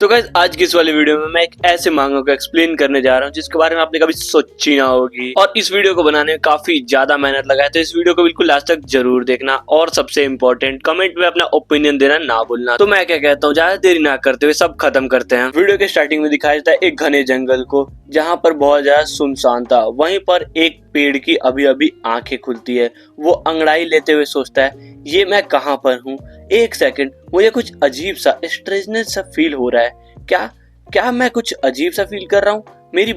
तो गाइस आज की इस वाली वीडियो में मैं एक ऐसे मांगों को एक्सप्लेन करने जा रहा हूँ जिसके बारे में आपने कभी सोची ना होगी, और इस वीडियो को बनाने में काफी ज्यादा मेहनत लगा है। तो इस वीडियो को बिल्कुल लास्ट तक जरूर देखना, और सबसे इम्पोर्टेंट कमेंट में अपना ओपिनियन देना ना भूलना। तो मैं क्या कहता हूँ, ज्यादा देरी ना करते हुए सब खत्म करते हैं। वीडियो के स्टार्टिंग में दिखाया जाता है एक घने जंगल को, जहाँ पर बहुत ज्यादा सुनसान था। वहीं पर एक पेड़ की अभी अभी आंखें खुलती है। वो अंगड़ाई लेते हुए सोचता है, ये मैं कहाँ पर हूँ? एक सेकंड, मुझे कुछ अजीब सा स्ट्रेंजनेस सा फील हो रहा है। क्या क्या मैं कुछ अजीब सा फील कर रहा हूँ? मेरी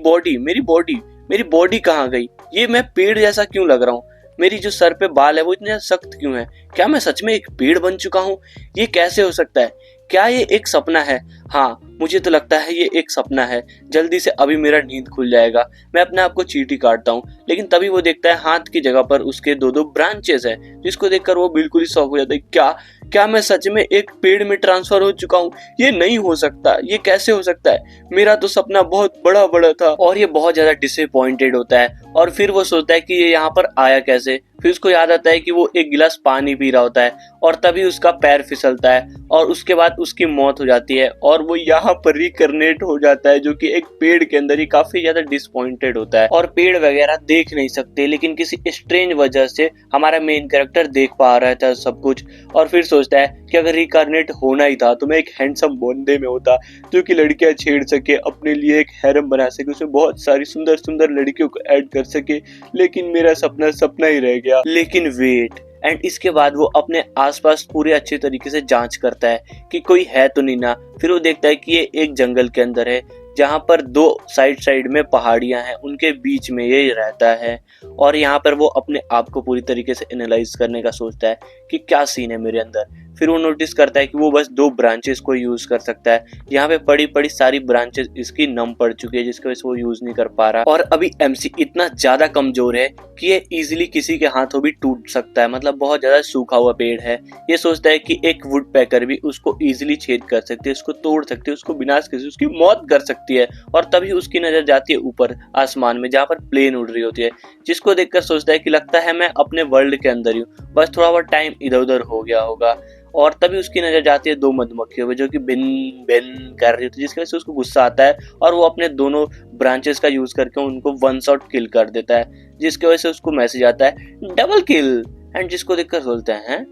बॉडी कहाँ गई? ये मैं पेड़ जैसा क्यों लग रहा हूँ? मेरी जो सर पे बाल है वो इतने सख्त क्यों है? क्या मैं सच में एक पेड़ बन चुका हूँ? ये कैसे हो सकता है? क्या ये एक सपना है? हाँ, मुझे तो लगता है ये एक सपना है। जल्दी से अभी मेरा नींद खुल जाएगा। मैं अपने आप को चींटी काटता हूँ, लेकिन तभी वो देखता है हाथ की जगह पर उसके दो ब्रांचेस है, जिसको देखकर वो बिल्कुल ही शॉक हो जाता है। क्या मैं सच में एक पेड़ में ट्रांसफर हो चुका हूँ? ये नहीं हो सकता, ये कैसे हो सकता है? मेरा तो सपना बहुत बड़ा बड़ा था। और ये बहुत ज्यादा डिसअपॉइंटेड होता है, और फिर वो सोचता है कि ये यहाँ पर आया कैसे। फिर उसको याद आता है कि वो एक गिलास पानी पी रहा होता है, और तभी उसका पैर फिसलता है, और उसके बाद उसकी मौत हो जाती है, और वो यहाँ पर रिकर्नेट हो जाता है, जो कि एक पेड़ के अंदर ही काफी ज्यादा डिसअपॉइंटेड होता है। और पेड़ वगैरह देख नहीं सकते, लेकिन किसी स्ट्रेंज वजह से हमारा मेन कैरेक्टर देख पा रहा था सब कुछ। और फिर सोचता है कि अगर रिकर्नेट होना ही था तो मैं एक हैंडसम बंदे में होता, जो कि लड़कियां छेड़ सके, अपने लिए एक हैरम बना सके, उसमें बहुत सारी सुंदर सुंदर लड़कियों को ऐड कर सके। लेकिन मेरा सपना सपना ही रह गया। लेकिन वेट, एंड इसके बाद वो अपने आसपास पूरे अच्छे तरीके से जांच करता है कि कोई है तो नहीं ना। फिर वो देखता है कि ये एक जंगल के अंदर है, जहाँ पर दो साइड में पहाड़ियां हैं, उनके बीच में ये रहता है। और यहाँ पर वो अपने आप को पूरी तरीके से एनालाइज करने का सोचता है कि क्या सीन है मेरे अंदर। फिर वो नोटिस करता है कि वो बस 2 ब्रांचेस को यूज कर सकता है। यहाँ पे बड़ी सारी ब्रांचेस इसकी नम पड़ चुकी है, जिसकी वजह से वो यूज नहीं कर पा रहा। और अभी एमसी इतना ज्यादा कमजोर है कि ये इजीली किसी के हाथों भी टूट सकता है, मतलब बहुत ज्यादा सूखा हुआ पेड़ है। ये सोचता है कि एक वुड पैकर भी उसको इजीली छेद कर सकती है, उसको तोड़ सकती है, उसको विनाश कर सकती है, उसकी मौत कर सकती है। और तभी उसकी नजर जाती है ऊपर आसमान में, जहाँ पर प्लेन उड़ रही होती है, जिसको देखकर सोचता है कि लगता है मैं अपने वर्ल्ड के अंदर ही हूँ, बस थोड़ा बहुत टाइम इधर उधर हो गया होगा। और तभी उसकी नजर जाती है 2 मधुमक्खियों पे, जो कि भिन भिन कर रही होती है, जिसकी वजह से उसको गुस्सा आता है, और वो अपने दोनों ब्रांचेस का यूज करके उनको वन शॉट किल कर देता है, जिसकी वजह से उसको मैसेज आता है डबल किल। एंड जिसको देखकर बोलते हैं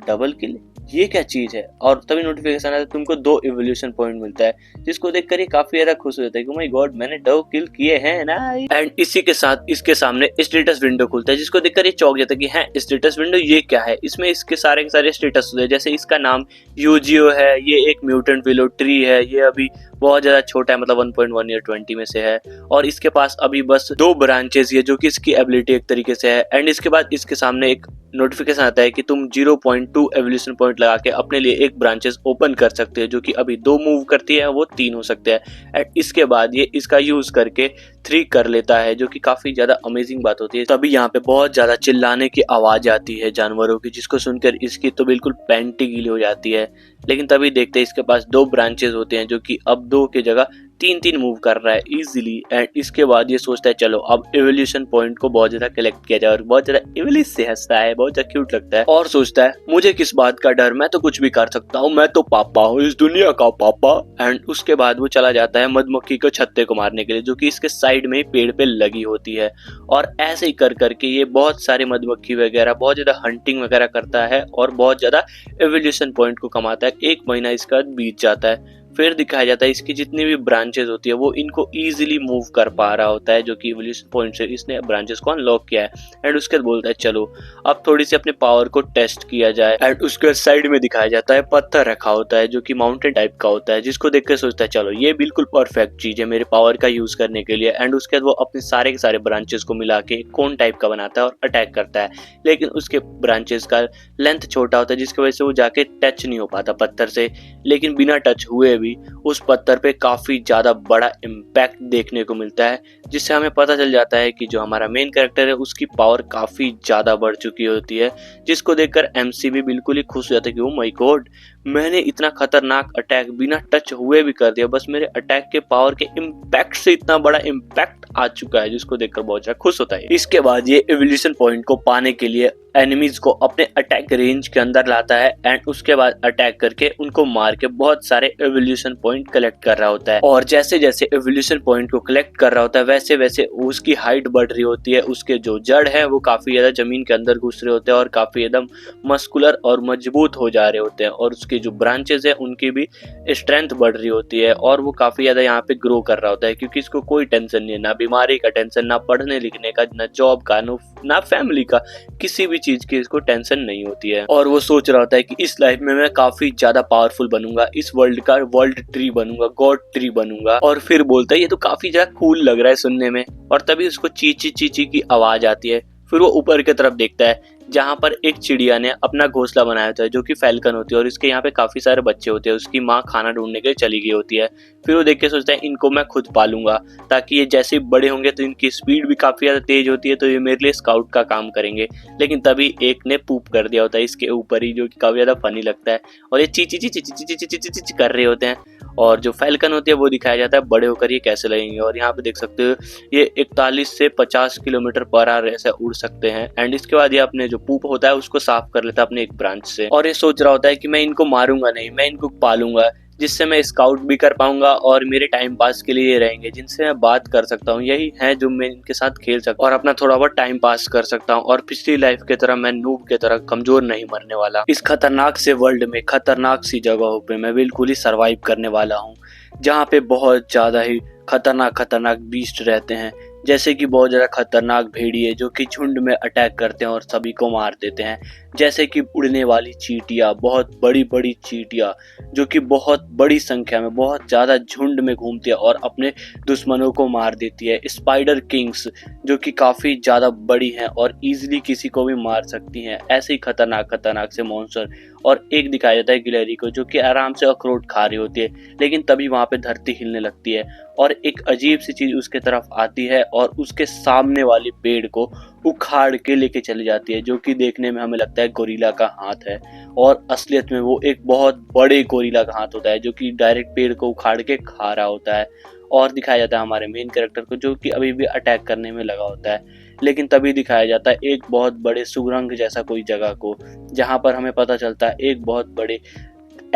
डबल किल, ये क्या चीज है? और तभी नोटिफिकेशन आता है तुमको 2 इवोल्यूशन पॉइंट मिलता है, जिसको देखकर ये काफी ज्यादा खुश हो जाता है कि माय गॉड, मैंने 2 किल किए हैं ना। एंड इसी के साथ इसके सामने स्टेटस विंडो खुलता है, जिसको देखकर ये चौंक जाता है कि है स्टेटस विंडो, ये क्या है? इसमें इसके सारे स्टेटस होते हैं, जैसे इसका नाम यूजियो है, ये एक म्यूटेंट विलो ट्री है, ये अभी बहुत ज्यादा छोटा है, मतलब 1.1 या 20 में से है, और इसके पास अभी बस 2 ब्रांचेस है, जो कि इसकी एबिलिटी एक तरीके से है। एंड इसके बाद इसके सामने एक नोटिफिकेशन आता है कि तुम 0.2 एवोल्यूशन पॉइंट लगा के अपने लिए एक ब्रांचेस ओपन कर सकते हो, जो कि अभी 2 मूव करती है, वो 3 हो सकते हैं। एंड इसके बाद ये इसका यूज करके 3 कर लेता है, जो कि काफी ज्यादा अमेजिंग बात होती है। तभी यहाँ पे बहुत ज्यादा चिल्लाने की आवाज आती है जानवरों की, जिसको सुनकर इसकी तो बिल्कुल पैंटी गीली हो जाती है। लेकिन तभी देखते हैं इसके पास 2 ब्रांचेस होते हैं, जो कि अब 2 की जगह 3 मूव कर रहा है इजीली। एंड इसके बाद ये सोचता है चलो अब एवोल्यूशन पॉइंट को बहुत ज्यादा कलेक्ट किया जाए, और बहुत ज्यादा इवलिस से हंसता है, बहुत ज्यादा क्यूट लगता है, और सोचता है मुझे किस बात का डर, मैं तो कुछ भी कर सकता हूँ, मैं तो पापा हूँ, इस दुनिया का पापा। एंड उसके बाद वो चला जाता है मधुमक्खी को छत्ते को मारने के लिए, जो कि इसके साइड में पेड़ पे लगी होती है। और ऐसे ही कर करके ये बहुत सारे मधुमक्खी वगैरह बहुत ज्यादा हंटिंग वगैरह करता है, और बहुत ज्यादा एवोल्यूशन पॉइंट को कमाता है। 1 महीना इसका बीत जाता है। फिर दिखाया जाता है इसकी जितनी भी ब्रांचेस होती है वो इनको इजीली मूव कर पा रहा होता है, जो कि इवोल्यूशन पॉइंट से इसने ब्रांचेस को अनलॉक किया है। एंड उसके बाद बोलता है चलो अब थोड़ी सी अपने पावर को टेस्ट किया जाए। एंड उसके साइड में दिखाया जाता है पत्थर रखा होता है, जो कि माउंटेन टाइप का होता है, जिसको देखकर सोचता है चलो ये बिल्कुल परफेक्ट चीज है मेरे पावर का यूज करने के लिए। एंड उसके बाद वो अपने सारे के सारे ब्रांचेस को मिला के कोन टाइप का बनाता है और अटैक करता है, लेकिन उसके ब्रांचेस का लेंथ छोटा होता है, जिसकी वजह से वो जाके टच नहीं हो पाता पत्थर से। लेकिन बिना टच हुए भी उस पत्थर पे काफी ज्यादा बड़ा इम्पैक्ट देखने को मिलता है, जिससे हमें पता चल जाता है कि जो हमारा मेन कैरेक्टर है उसकी पावर काफी ज्यादा बढ़ चुकी होती है, जिसको देखकर एमसी भी बिल्कुल ही खुश हो जाता है कि ओ माय गॉड, मैंने इतना खतरनाक अटैक बिना टच हुए भी कर दिया। बस मेरे अटैक के पावर के इम्पैक्ट से इतना बड़ा इम्पैक्ट आ चुका है जिसको देखकर बहुत ज्यादा खुश होता है। इसके बाद ये एवोल्यूशन पॉइंट को पाने के लिए एनिमीज को अपने अटैक रेंज के अंदर लाता है एंड उसके बाद अटैक करके उनको मार के बहुत सारे एवोल्यूशन पॉइंट कलेक्ट कर रहा होता है। और जैसे जैसे एवोल्यूशन पॉइंट को कलेक्ट कर रहा होता है वैसे वैसे उसकी हाइट बढ़ रही होती है। उसके जो जड़ है वो काफी ज्यादा जमीन के अंदर घुस रहे होते हैं और काफी एकदम मस्कुलर और मजबूत हो जा रहे होते हैं। और उसके जो ब्रांचेस है उनकी भी स्ट्रेंथ बढ़ रही होती है और वो काफी ज्यादा यहाँ पे ग्रो कर रहा होता है, क्योंकि इसको कोई टेंशन नहीं है, ना बीमारी का टेंशन, ना पढ़ने लिखने का, ना जॉब का, ना फैमिली का, किसी भी चीज की इसको टेंशन नहीं होती है। और वो सोच रहा होता है कि इस लाइफ में मैं काफी ज्यादा पावरफुल बनूंगा, इस वर्ल्ड का वर्ल्ड ट्री बनूंगा, गॉड ट्री बनूंगा। और फिर बोलता है ये तो काफी ज्यादा कूल लग रहा है सुनने में। और तभी उसको चीची चीची की आवाज आती है। फिर वो ऊपर की तरफ देखता है जहाँ पर एक चिड़िया ने अपना घोंसला बनाया होता है जो कि फैल्कन होती है और इसके यहाँ पे काफी सारे बच्चे होते हैं। उसकी माँ खाना ढूंढने के लिए चली गई होती है। फिर वो देख के सोचता है इनको मैं खुद पालूंगा ताकि ये जैसे बड़े होंगे तो इनकी स्पीड भी काफी ज्यादा तेज होती है तो ये मेरे लिए स्काउट का काम करेंगे। लेकिन तभी एक ने पूप कर दिया होता है इसके ऊपर ही, जो कि काफी ज्यादा फनी लगता है। और ये चीची चीची चीची चीची चीची चीची कर रहे होते हैं। और जो फैल्कन होती है वो दिखाया जाता है बड़े होकर ये कैसे लगेंगे। और यहाँ पे देख सकते हो ये 41 से 50 किलोमीटर पर आवर ऐसे उड़ सकते हैं। एंड इसके बाद ये अपने जो पूप होता है उसको साफ कर लेता है अपने एक ब्रांच से। और ये सोच रहा होता है कि मैं इनको मारूंगा नहीं, मैं इनको पालूंगा जिससे मैं स्काउट भी कर पाऊंगा और मेरे टाइम पास के लिए ये रहेंगे जिनसे मैं बात कर सकता हूँ। यही है जो मैं इनके साथ खेल सकता हूँ और अपना थोड़ा बहुत टाइम पास कर सकता हूँ। और पिछली लाइफ की तरह मैं नूब की तरह कमजोर नहीं मरने वाला। इस खतरनाक से वर्ल्ड में खतरनाक सी जगहों पे मैं बिल्कुल ही सरवाइव करने वाला हूँ, जहाँ पे बहुत ज्यादा ही खतरनाक बीस्ट रहते हैं, जैसे कि बहुत ज़्यादा खतरनाक भेड़िए जो कि झुंड में अटैक करते हैं और सभी को मार देते हैं, जैसे कि उड़ने वाली चींटियाँ, बहुत बड़ी बड़ी चींटियाँ जो कि बहुत बड़ी संख्या में बहुत ज़्यादा झुंड में घूमती है और अपने दुश्मनों को मार देती है। स्पाइडर किंग्स जो कि काफ़ी ज़्यादा बड़ी हैं और ईजिली किसी को भी मार सकती हैं। ऐसे ही खतरनाक से मॉन्स्टर। और एक दिखाया जाता है गिलहरी को जो कि आराम से अखरोट खा रही होती है, लेकिन तभी वहाँ पे धरती हिलने लगती है और एक अजीब सी चीज उसके तरफ आती है और उसके सामने वाले पेड़ को उखाड़ के लेके चली जाती है, जो कि देखने में हमें लगता है गोरिल्ला का हाथ है और असलियत में वो एक बहुत बड़े गोरिल्ला का हाथ होता है जो कि डायरेक्ट पेड़ को उखाड़ के खा रहा होता है। और दिखाया जाता है हमारे मेन कैरेक्टर को जो कि अभी भी अटैक करने में लगा होता है, लेकिन तभी दिखाया जाता है एक बहुत बड़े सुरंग जैसा कोई जगह को, जहाँ पर हमें पता चलता है एक बहुत बड़े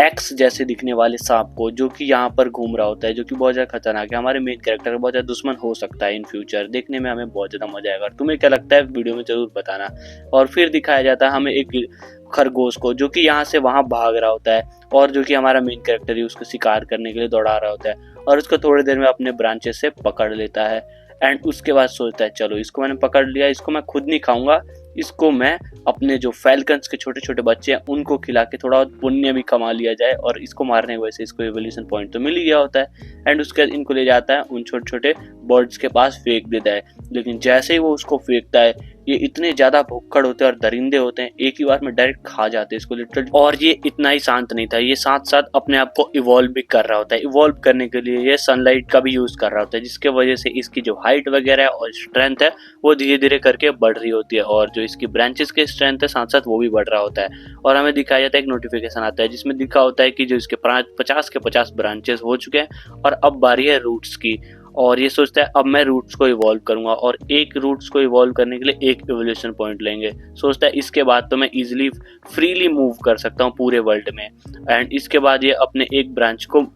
एक्स जैसे दिखने वाले सांप को जो कि यहाँ पर घूम रहा होता है, जो कि बहुत ज्यादा खतरनाक है। हमारे मेन कैरेक्टर का बहुत ज्यादा दुश्मन हो सकता है इन फ्यूचर। देखने में हमें बहुत ज्यादा मजा आएगा। तुम्हें क्या लगता है वीडियो में जरूर बताना। और फिर दिखाया जाता है हमें एक खरगोश को जो कि यहाँ से वहां भाग रहा होता है और जो कि हमारा मेन कैरेक्टर ही उसको शिकार करने के लिए दौड़ा रहा होता है और उसको थोड़ी देर में अपने ब्रांचेस से पकड़ लेता है। एंड उसके बाद सोचता है चलो इसको मैंने पकड़ लिया, इसको मैं खुद नहीं खाऊंगा, इसको मैं अपने जो फैल्कन्स के छोटे छोटे बच्चे हैं उनको खिला के थोड़ा पुण्य भी कमा लिया जाए। और इसको मारने की वजह से इसको एवोल्यूशन पॉइंट तो मिल ही गया होता है। एंड उसके बाद इनको ले जाता है उन छोटे छोटे बर्ड्स के पास फेंक देता है, लेकिन जैसे ही वो उसको फेंकता है ये इतने ज्यादा भुक्कड़ होते हैं और दरिंदे होते हैं, एक ही बार में डायरेक्ट खा जाते हैं इसको लिटरली। और ये इतना ही शांत नहीं था, ये साथ साथ अपने आप को इवॉल्व भी कर रहा होता है। इवॉल्व करने के लिए ये सनलाइट का भी यूज कर रहा होता है, जिसके वजह से इसकी जो हाइट वगैरह है और स्ट्रेंथ है वो धीरे धीरे करके बढ़ रही होती है और जो इसकी ब्रांचेस की स्ट्रेंथ है साथ साथ वो भी बढ़ रहा होता है। और हमें दिखाया जाता है एक नोटिफिकेशन आता है जिसमें लिखा होता है कि जो इसके 50 के 50 ब्रांचेस हो चुके हैं और अब बारी है रूट्स की। और ये सोचता है अब मैं रूट्स को इवॉल्व करूंगा और एक रूट्स को इवॉल्व करने के लिए एक एवोल्यूशन पॉइंट लेंगे। सोचता है इसके बाद तो मैं इजीली फ्रीली मूव कर सकता हूँ पूरे वर्ल्ड में। एंड इसके बाद ये अपने एक ब्रांच को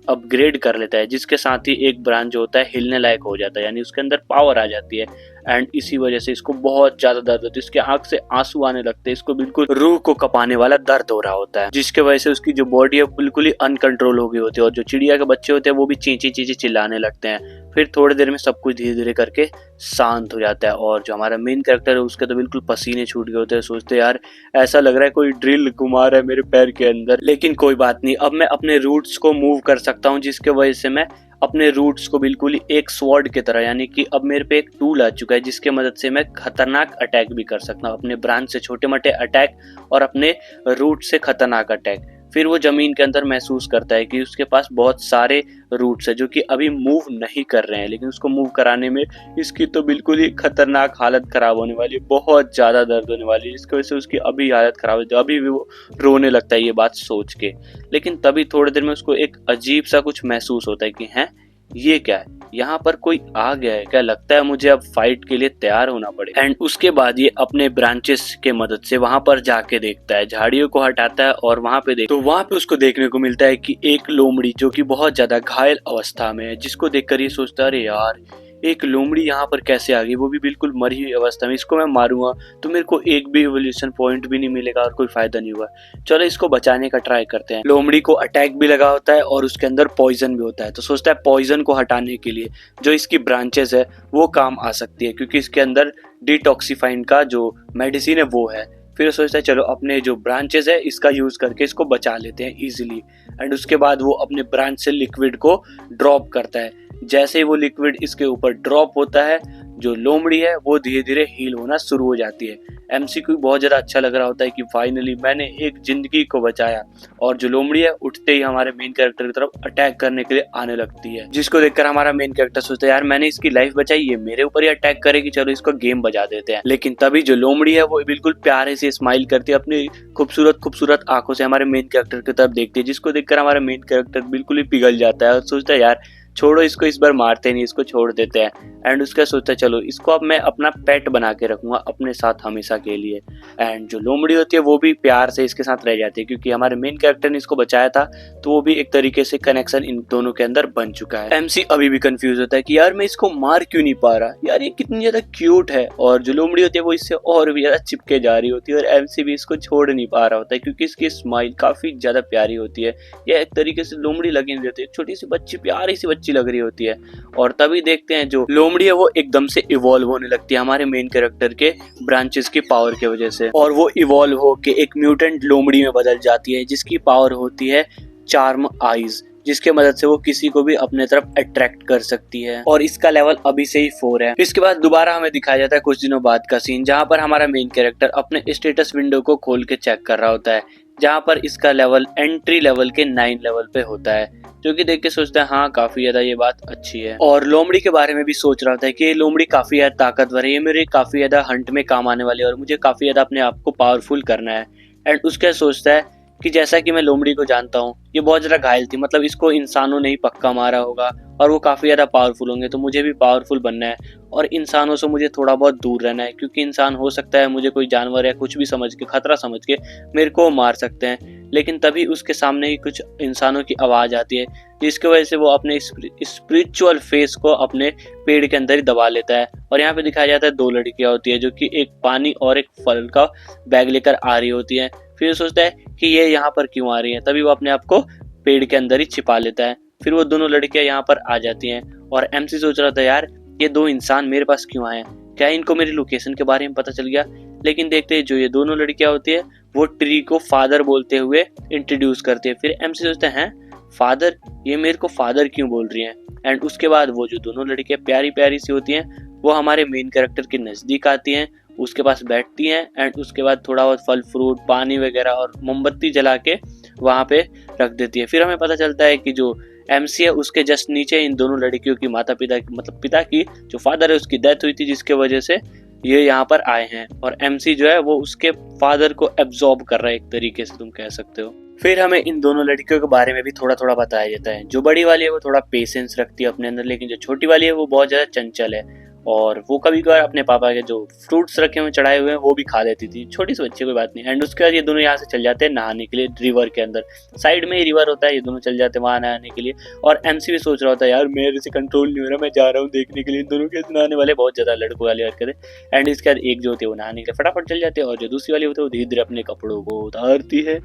अपग्रेड कर लेता है, जिसके साथ ही एक ब्रांच जो होता है हिलने लायक हो जाता है, यानी उसके अंदर पावर आ जाती है। एंड इसी वजह से इसको बहुत ज्यादा दर्द होता है, इसके आंख से आंसू आने लगते हैं, इसको बिल्कुल रूह को कपाने वाला दर्द हो रहा होता है, जिसके वजह से उसकी जो बॉडी है बिल्कुल ही अनकंट्रोल हो गई होती है। और जो चिड़िया के बच्चे होते हैं वो भी चींची चींची चिल्लाने लगते हैं। फिर थोड़ी देर में सब कुछ धीरे धीरे करके शांत हो जाता है और जो हमारा मेन कैरेक्टर है उसके तो बिल्कुल पसीने छूट गए होते हैं। सोचते यार ऐसा लग रहा है कोई ड्रिल घुमा रहा है मेरे पैर के अंदर, लेकिन कोई बात नहीं, अब मैं अपने रूट्स को मूव कर सकता हूँ, जिसके वजह से मैं अपने रूट्स को बिल्कुल ही एक स्वॉर्ड की तरह, यानी कि अब मेरे पे एक टूल आ चुका है जिसके मदद से मैं खतरनाक अटैक भी कर सकता हूँ, अपने ब्रांच से छोटे मोटे अटैक और अपने रूट से खतरनाक अटैक। फिर वो जमीन के अंदर महसूस करता है कि उसके पास बहुत सारे रूट्स है जो कि अभी मूव नहीं कर रहे हैं, लेकिन उसको मूव कराने में इसकी तो बिल्कुल ही खतरनाक हालत खराब होने वाली है, बहुत ज्यादा दर्द होने वाली है, जिसकी वजह से उसकी अभी हालत खराब है, अभी भी वो रोने लगता है ये बात सोच के। लेकिन तभी थोड़ी देर में उसको एक अजीब सा कुछ महसूस होता है कि हैं ये क्या है, यहाँ पर कोई आ गया है क्या, लगता है मुझे अब फाइट के लिए तैयार होना पड़ेगा। एंड उसके बाद ये अपने ब्रांचेस के मदद से वहां पर जाके देखता है, झाड़ियों को हटाता है और वहां पे तो वहां पे उसको देखने को मिलता है कि एक लोमड़ी जो कि बहुत ज्यादा घायल अवस्था में है, जिसको देखकर ये सोचता है अरे यार एक लोमड़ी यहाँ पर कैसे आ गई, वो भी बिल्कुल मरी हुई अवस्था में, इसको मैं मारूंगा तो मेरे को एक भी इवोल्यूशन पॉइंट भी नहीं मिलेगा और कोई फायदा नहीं हुआ, चलो इसको बचाने का ट्राई करते हैं। लोमड़ी को अटैक भी लगा होता है और उसके अंदर पॉइजन भी होता है, तो सोचता है पॉइजन को हटाने के लिए जो इसकी ब्रांचेस है वो काम आ सकती है, क्योंकि इसके अंदर डिटॉक्सिफाइन का जो मेडिसिन है वो है। फिर सोचता है चलो अपने जो ब्रांचेस है इसका यूज करके इसको बचा लेते हैं इजीली। एंड उसके बाद वो अपने ब्रांच से लिक्विड को ड्रॉप करता है, जैसे ही वो लिक्विड इसके ऊपर ड्रॉप होता है जो लोमड़ी है वो धीरे धीरे हील होना शुरू हो जाती है। एमसी को बहुत ज्यादा अच्छा लग रहा होता है कि फाइनली मैंने एक जिंदगी को बचाया, और जो लोमड़ी है उठते ही हमारे मेन कैरेक्टर की तरफ अटैक करने के लिए आने लगती है, जिसको देखकर हमारा मेन कैरेक्टर सोचता है यार मैंने इसकी लाइफ बचाई, ये मेरे ऊपर ही अटैक करेगी, चलो इसको गेम बजा देते हैं। लेकिन तभी जो लोमड़ी है वो बिल्कुल प्यारे से स्माइल करती है, अपनी खूबसूरत खूबसूरत आंखों से हमारे मेन कैरेक्टर की तरफ देखती है, जिसको देखकर हमारा मेन कैरेक्टर बिल्कुल ही पिघल जाता है और सोचता है यार छोड़ो इसको, इस बार मारते नहीं, इसको छोड़ देते हैं। एंड उसका सोचता है चलो इसको अब मैं अपना पेट बना के रखूंगा अपने साथ हमेशा के लिए। एंड जो लोमड़ी होती है वो भी प्यार से इसके साथ रह जाती है, क्योंकि हमारे मेन कैरेक्टर ने इसको बचाया था, तो वो भी एक तरीके से कनेक्शन इन दोनों के अंदर बन चुका है। एमसी अभी भी कंफ्यूज होता है कि यार मैं इसको मार क्यों नहीं पा रहा, यार ये कितनी ज्यादा क्यूट है, और जो लोमड़ी होती है वो इससे और भी ज्यादा चिपके जा रही होती है, और एमसी भी इसको छोड़ नहीं पा रहा होता है क्योंकि इसकी स्माइल काफी ज्यादा प्यारी होती है। यह एक तरीके से लोमड़ी लगी नहीं रहती है, छोटी सी बच्ची, प्यारी सी बच्ची लग रही होती है। और तभी देखते हैं जो लोमड़ी है वो एकदम से इवॉल्व होने लगती है हमारे मेन कैरेक्टर के ब्रांचेस की पावर की वजह से, और वो इवॉल्व होके एक म्यूटेंट लोमड़ी में बदल जाती है, जिसकी पावर होती है चार्म आईज, जिसके मदद से वो किसी को भी अपने तरफ अट्रैक्ट कर सकती है, और इसका लेवल अभी से ही 4 है। इसके बाद दोबारा हमें दिखाया जाता है कुछ दिनों बाद का सीन, जहाँ पर हमारा मेन कैरेक्टर अपने स्टेटस विंडो को खोल के चेक कर रहा होता है, जहाँ पर इसका लेवल एंट्री लेवल के 9 लेवल पे होता है, जो कि देख के सोचता है हाँ काफी ज्यादा ये बात अच्छी है। और लोमड़ी के बारे में भी सोच रहा होता है कि ये लोमड़ी काफी ज्यादा ताकतवर है, ये मेरे काफी ज्यादा हंट में काम आने वाली है और मुझे काफी ज्यादा अपने आप को पावरफुल करना है। एंड उसके सोचता है कि जैसा कि मैं लोमड़ी को जानता हूँ ये बहुत ज्यादा घायल थी, मतलब इसको इंसानों ने ही पक्का मारा होगा और वो काफी ज्यादा पावरफुल होंगे, तो मुझे भी पावरफुल बनना है और इंसानों से मुझे थोड़ा बहुत दूर रहना है, क्योंकि इंसान हो सकता है मुझे कोई जानवर या कुछ भी समझ के, खतरा समझ के मेरे को मार सकते हैं। लेकिन तभी उसके सामने ही कुछ इंसानों की आवाज आती है, जिसकी वजह से वो अपने स्पिरिचुअल फेस को अपने पेड़ के अंदर ही दबा लेता है। और यहाँ पे दिखाया जाता है 2 लड़कियां होती है जो कि एक पानी और एक फल का बैग लेकर आ रही होती है। फिर सोचता है कि ये यहाँ पर क्यों आ रही है, तभी वो अपने आप को पेड़ के अंदर ही छिपा लेता है। फिर वो दोनों लड़कियां यहाँ पर आ जाती हैं और एमसी सोच रहा था यार ये 2 इंसान मेरे पास क्यों आए, क्या इनको मेरी लोकेशन के बारे में पता चल गया। लेकिन देखते हैं जो ये दोनों लड़कियां होती है वो ट्री को फादर बोलते हुए इंट्रोड्यूस करते हैं। फिर एमसी सोचते हैं फादर, ये मेरे को फादर क्यों बोल रही हैं। एंड उसके बाद वो जो दोनों लड़कियां प्यारी प्यारी सी होती हैं वो हमारे मेन कैरेक्टर के नजदीक आती हैं, उसके पास बैठती हैं। एंड उसके बाद थोड़ा बहुत फल फ्रूट, पानी वगैरह और मोमबत्ती जला के वहाँ पे रख देती है। फिर हमें पता चलता है कि जो एमसी है उसके जस्ट नीचे इन दोनों लड़कियों की माता पिता की, मतलब पिता की जो फादर है उसकी डेथ हुई थी, जिसके वजह से ये यहाँ पर आए हैं। और एमसी जो है वो उसके फादर को एब्जॉर्ब कर रहा है, एक तरीके से तुम कह सकते हो। फिर हमें इन दोनों लड़कियों के बारे में भी थोड़ा थोड़ा बताया जाता है। जो बड़ी वाली है वो थोड़ा पेशेंस रखती है अपने अंदर, लेकिन जो छोटी वाली है वो बहुत ज्यादा चंचल है और वो कभी कभार अपने पापा के जो फ्रूट्स रखे हुए चढ़ाए हुए हैं वो भी खा लेती थी। छोटी सी बच्ची कोई बात नहीं। एंड उसके बाद ये दोनों यहाँ से चल जाते हैं नहाने के लिए रिवर के अंदर, साइड में ही रिवर होता है, ये दोनों चल जाते हैं वहाँ नहाने के लिए। और एमसी भी सोच रहा होता है यार मेरे से कंट्रोल नहीं हो रहा, मैं जा रहा हूँ देखने के लिए इन दोनों के नहाने वाले, बहुत ज्यादा लड़कों वाली हरकतें। एंड इसके बाद एक जो होती है वो नहाने के लिए फटाफट चल जाते हैं और जो दूसरी वाली होती है वो धीरे धीरे अपने कपड़ों को उतारती है।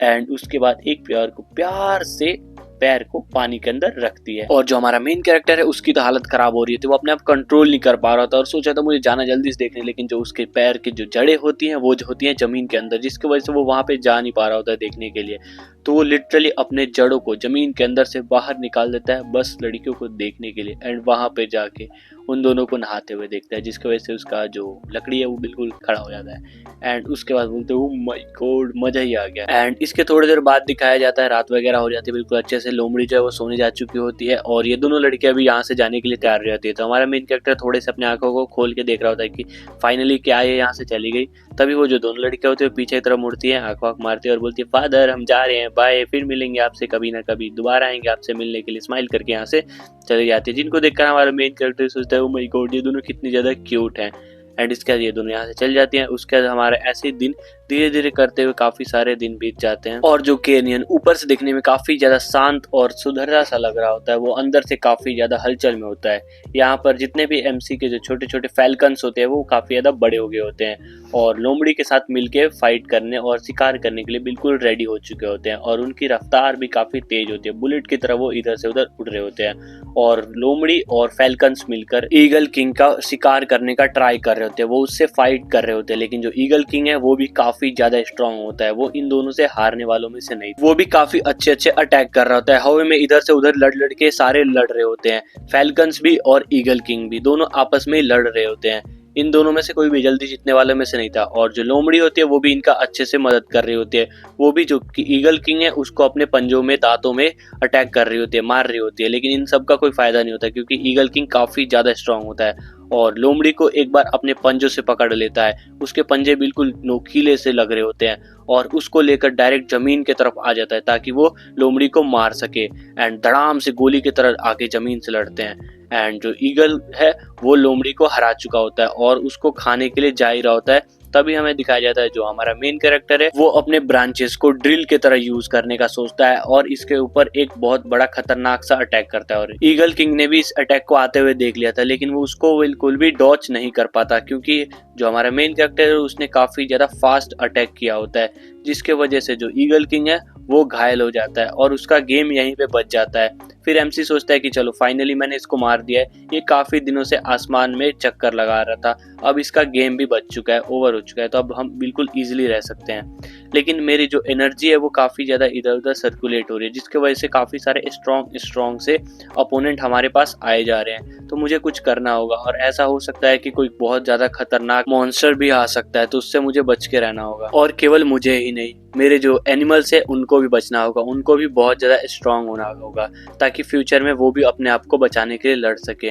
एंड उसके बाद एक प्यार से पैर को पानी के अंदर रखती है। और जो हमारा मेन कैरेक्टर है उसकी तो हालत खराब हो रही थी, वो अपने आप कंट्रोल नहीं कर पा रहा था और सोचा था मुझे जाना जल्दी से देखने, लेकिन जो उसके पैर की जो जड़ें होती हैं वो जो होती हैं जमीन के अंदर, जिसकी वजह से वो वहां पे जा नहीं पा रहा होता है देखने के लिए। तो वो लिटरली अपने जड़ों को जमीन के अंदर से बाहर निकाल देता है बस लड़कियों को देखने के लिए, एंड वहां पे जाके उन दोनों को नहाते हुए देखता है, जिसकी वजह से उसका जो लकड़ी है वो बिल्कुल खड़ा हो जाता है। एंड उसके बाद बोलते हैं ओह माय गॉड, मजा ही आ गया। एंड इसके थोड़ी देर बाद दिखाया जाता है रात वगैरह हो जाती है बिल्कुल अच्छे से, लोमड़ी जो है वो सोने जा चुकी होती है और ये दोनों लड़कियां भी यहाँ से जाने के लिए तैयार हो जाती है। तो हमारा मेन कैरेक्टर थोड़े से अपने आंखों को खोल के देख रहा होता है कि फाइनली क्या ये यहाँ से चली गई। तभी वो जो दोनों लड़कियां होती है पीछे की तरफ मुड़ती है, आंख वाँख मारती है और बोलती है फादर हम जा रहे हैं, बाय, फिर मिलेंगे आपसे कभी ना कभी, दोबारा आएंगे आपसे मिलने के लिए, स्माइल करके यहाँ से चली जाती है। जिनको देखकर हमारा मेन कैरेक्टर सोचता है ओ माय गॉड ये दोनों कितनी ज्यादा क्यूट हैं। एंड इसके बाद ये दोनों यहाँ से चल जाती हैं। उसके बाद हमारे ऐसे ही दिन धीरे धीरे करते हुए काफी सारे दिन बीत जाते हैं और जो केनियन ऊपर से दिखने में काफी ज्यादा शांत और सुधरा सा लग रहा होता है वो अंदर से काफी ज्यादा हलचल में होता है। यहाँ पर जितने भी एमसी के जो छोटे छोटे फैल्कन्स होते हैं वो काफी ज्यादा बड़े हो गए होते हैं और लोमड़ी के साथ मिलके फाइट करने और शिकार करने के लिए बिल्कुल रेडी हो चुके होते हैं और उनकी रफ्तार भी काफी तेज होती है, बुलेट की तरह वो इधर से उधर उड़ रहे होते हैं। और लोमड़ी और फैल्कन्स मिलकर ईगल किंग का शिकार करने का ट्राई कर रहे होते हैं, वो उससे फाइट कर रहे होते हैं, लेकिन जो ईगल किंग है वो भी काफी ज्यादा स्ट्रांग होता है, वो इन दोनों से हारने वालों में से नहीं, वो भी काफी अच्छे अच्छे अटैक कर रहा होता है। हवा में इधर से उधर लड़ लड़ के सारे लड़ रहे होते हैं, फैल्कन्स भी और ईगल किंग भी दोनों आपस में लड़ रहे होते हैं। इन दोनों में से कोई भी जल्दी जीतने वालों में से नहीं था और जो लोमड़ी होती है वो भी इनका अच्छे से मदद कर रही होती है, वो भी जो ईगल किंग है उसको अपने पंजों में दांतों में अटैक कर रही होती है, मार रही होती है, लेकिन इन सब का कोई फायदा नहीं होता क्योंकि ईगल किंग काफी ज्यादा स्ट्रांग होता है और लोमड़ी को एक बार अपने पंजों से पकड़ लेता है, उसके पंजे बिल्कुल नोकीले से लग रहे होते हैं और उसको लेकर डायरेक्ट जमीन की तरफ आ जाता है ताकि वो लोमड़ी को मार सके। एंड धड़ाम से गोली की तरह आके जमीन से लड़ते हैं एंड जो ईगल है वो लोमड़ी को हरा चुका होता है और उसको खाने के लिए जा ही रहा होता है। तभी हमें दिखाया जाता है जो हमारा मेन कैरेक्टर है वो अपने ब्रांचेस को ड्रिल की तरह यूज करने का सोचता है और इसके ऊपर एक बहुत बड़ा खतरनाक सा अटैक करता है और ईगल किंग ने भी इस अटैक को आते हुए देख लिया था, लेकिन वो उसको बिल्कुल भी डॉच नहीं कर पाता क्योंकि जो हमारा मेन कैरेक्टर है उसने काफी ज्यादा फास्ट अटैक किया होता है, जिसके वजह से जो ईगल किंग है वो घायल हो जाता है और उसका गेम यहीं पे बच जाता है। फिर एमसी सोचता है कि चलो फाइनली मैंने इसको मार दिया है, ये काफी दिनों से आसमान में चक्कर लगा रहा था, अब इसका गेम भी बच चुका है, ओवर हो चुका है, तो अब हम बिल्कुल इजीली रह सकते हैं। लेकिन मेरी जो एनर्जी है वो काफी ज्यादा इधर उधर सर्कुलेट हो रही है, जिसकी वजह से काफी सारे स्ट्रॉन्ग से अपोनेंट हमारे पास आए जा रहे हैं, तो मुझे कुछ करना होगा और ऐसा हो सकता है कि कोई बहुत ज्यादा खतरनाक मॉन्स्टर भी आ सकता है, तो उससे मुझे बच के रहना होगा। और केवल मुझे ही नहीं, मेरे जो एनिमल्स है उनको भी बचना होगा, उनको भी बहुत ज्यादा स्ट्रांग होना होगा ताकि फ्यूचर में वो भी अपने आप को बचाने के लिए लड़ सके।